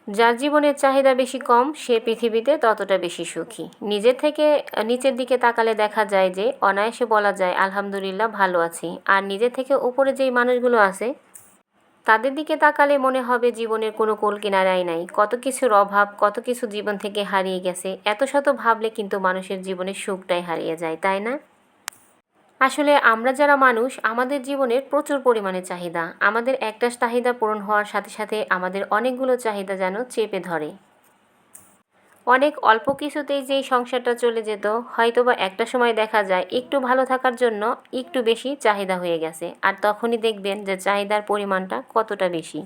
যার জীবনের চাহিদা বেশি কম সে পৃথিবীতে ততটা বেশি সুখী। নিজের থেকে নিচের দিকে তাকালে দেখা যায় যে অনায়াসে বলা যায় আলহামদুলিল্লাহ ভালো আছি, আর নিজের থেকে উপরে যেই মানুষগুলো আছে তাদের দিকে তাকালে মনে হবে জীবনের কোনো কোল কিনারাই নাই, কত কিছুর অভাব, কত কিছু জীবন থেকে হারিয়ে গেছে। এত শত ভাবলে কিন্তু মানুষের জীবনের সুখটাই হারিয়ে যায়, তাই না? আসলে আমরা যারা মানুষ আমাদের জীবনের প্রচুর পরিমাণে চাহিদা, আমাদের একটা চাহিদা পূরণ হওয়ার সাথে সাথে আমাদের অনেকগুলো চাহিদা যেন চেপে ধরে। অনেক অল্প কিছুতেই যেই সংসারটা চলে যেত, হয়তোবা একটা সময় দেখা যায় একটু ভালো থাকার জন্য একটু বেশি চাহিদা হয়ে গেছে, আর তখনই দেখবেন যে চাহিদার পরিমাণটা কতটা বেশি।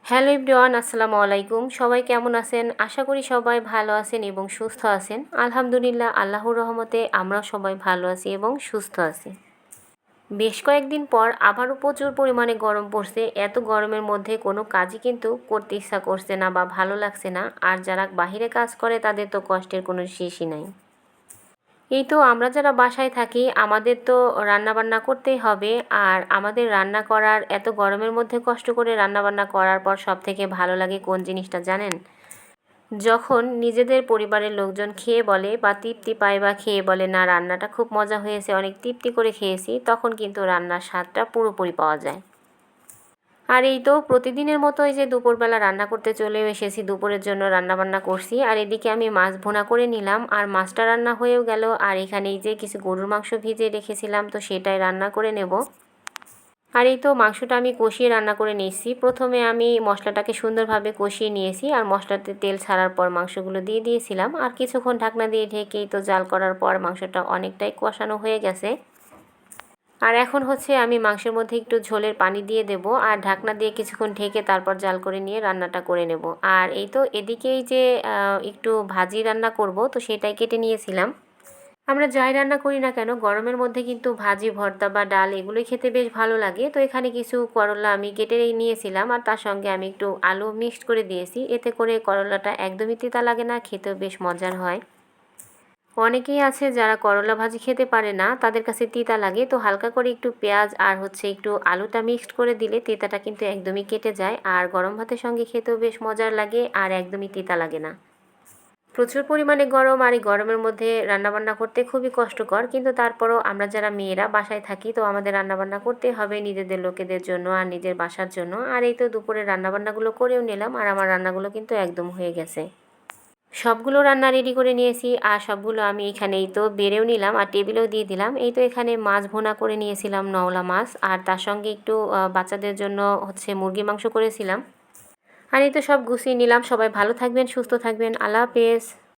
হ্যালো এভরিওয়ান, আসসালামু আলাইকুম। সবাই কেমন আছেন? আশা করি সবাই ভালো আছেন এবং সুস্থ আছেন। আলহামদুলিল্লাহ, আল্লাহর রহমতে আমরাও সবাই ভালো আছি এবং সুস্থ আছি। বেশ কয়েকদিন পর আবারও প্রচুর পরিমাণে গরম পড়ছে। এত গরমের মধ্যে কোনো কাজই কিন্তু করতে ইচ্ছা করছে না বা ভালো লাগছে না। আর যারা বাহিরে কাজ করে তাদের তো কষ্টের কোনো শেষই নাই। এই তো আমরা যারা বাসায় থাকি আমাদের তো রান্নাবান্না করতেই হবে। আর আমাদের রান্না করার, এত গরমের মধ্যে কষ্ট করে রান্নাবান্না করার পর সবথেকে ভালো লাগে কোন জিনিসটা জানেন? যখন নিজেদের পরিবারের লোকজন খেয়ে বলে বা তৃপ্তি পায় বা খেয়ে বলে না রান্নাটা খুব মজা হয়েছে, অনেক তৃপ্তি করে খেয়েছি, তখন কিন্তু রান্নার স্বাদটা পুরোপুরি পাওয়া যায়। আর এই তো প্রতিদিনের মতোই যে দুপুরবেলা রান্না করতে চলে এসেছি, দুপুরের জন্য রান্নাবান্না করছি। আর এদিকে আমি মাছ ভুনা করে নিলাম, আর মাছটা রান্না হয়েও গেল। আর এখানে এই যে কিছু গরুর মাংস ভিজিয়ে রেখেছিলাম, তো সেটাই রান্না করে নেব। আর এই তো মাংসটা আমি কষিয়ে রান্না করে নিয়েছি। প্রথমে আমি মশলাটাকে সুন্দরভাবে কষিয়ে নিয়েছি, আর মশলাতে তেল ছাড়ার পর মাংসগুলো দিয়ে দিয়েছিলাম। আর কিছুক্ষণ ঢাকনা দিয়ে ঢেকেই তো জাল করার পর মাংসটা অনেকটাই কষানো হয়ে গেছে। আর এখন হচ্ছে আমি মাংসের মধ্যে একটু ঝোলের পানি দিয়ে দেব, আর ঢাকনা দিয়ে কিছুক্ষণ ঢেকে তারপর জাল করে নিয়ে রান্নাটা করে নেব। আর এই তো এদিকেই যে একটু ভাজি রান্না করব, তো সেটাই কেটে নিয়েছিলাম। আমরা যাই রান্না করি না কেন গরমের মধ্যে কিন্তু ভাজি, ভর্তা বা ডাল এগুলোই খেতে বেশ ভালো লাগে। তো এখানে কিছু করলা আমি কেটে নিয়েছিলাম, আর তার সঙ্গে আমি একটু আলু মিক্সড করে দিয়েছি। এতে করে করলাটা একদমই তিতা লাগে না, খেতেও বেশ মজার হয়। অনেকেই আছে যারা করলা ভাজি খেতে পারে না, তাদের কাছে তিতা লাগে। তো হালকা করে একটু পেঁয়াজ আর হচ্ছে একটু আলুটা মিক্সড করে দিলে তিতাটা কিন্তু একদমই কেটে যায়, আর গরম ভাতের সঙ্গে খেতেও বেশ মজার লাগে আর একদমই তিতা লাগে না। প্রচুর পরিমাণে গরম, আর এই গরমের মধ্যে রান্নাবান্না করতে খুবই কষ্টকর, কিন্তু তারপরও আমরা যারা মেয়েরা বাসায় থাকি তো আমাদের রান্নাবান্না করতে হবে নিজেদের লোকেদের জন্য আর নিজের বাসার জন্য। আর এই তো দুপুরে রান্নাবান্নাগুলো করেও নিলাম, আর আমার রান্নাগুলো কিন্তু একদম হয়ে গেছে। সবগুলো রান্না রেডি করে নিয়েছি, আর সবগুলো আমি এখানেই তো বেড়েও নিলাম আর টেবিলেও দিয়ে দিলাম। এই তো এখানে মাছ ভুনা করে নিয়েছিলাম, নওলা মাছ, আর তার সঙ্গে একটু বাচ্চাদের জন্য হচ্ছে মুরগি মাংস করেছিলাম। আর এই তো সব গুছিয়ে নিলাম। সবাই ভালো থাকবেন, সুস্থ থাকবেন। আল্লাহ হাফেজ।